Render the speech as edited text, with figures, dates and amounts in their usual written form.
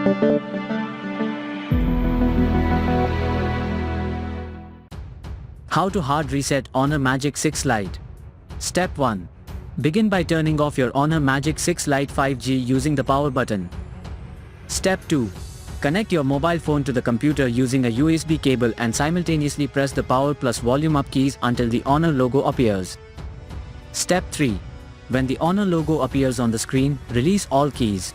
How to hard reset Honor Magic 6 Lite. Step 1. Begin by turning off your Honor Magic 6 Lite 5G using the power button. Step 2. Connect your mobile phone to the computer using a USB cable and simultaneously press the power plus volume up keys until the Honor logo appears. Step 3. When the Honor logo appears on the screen, release all keys.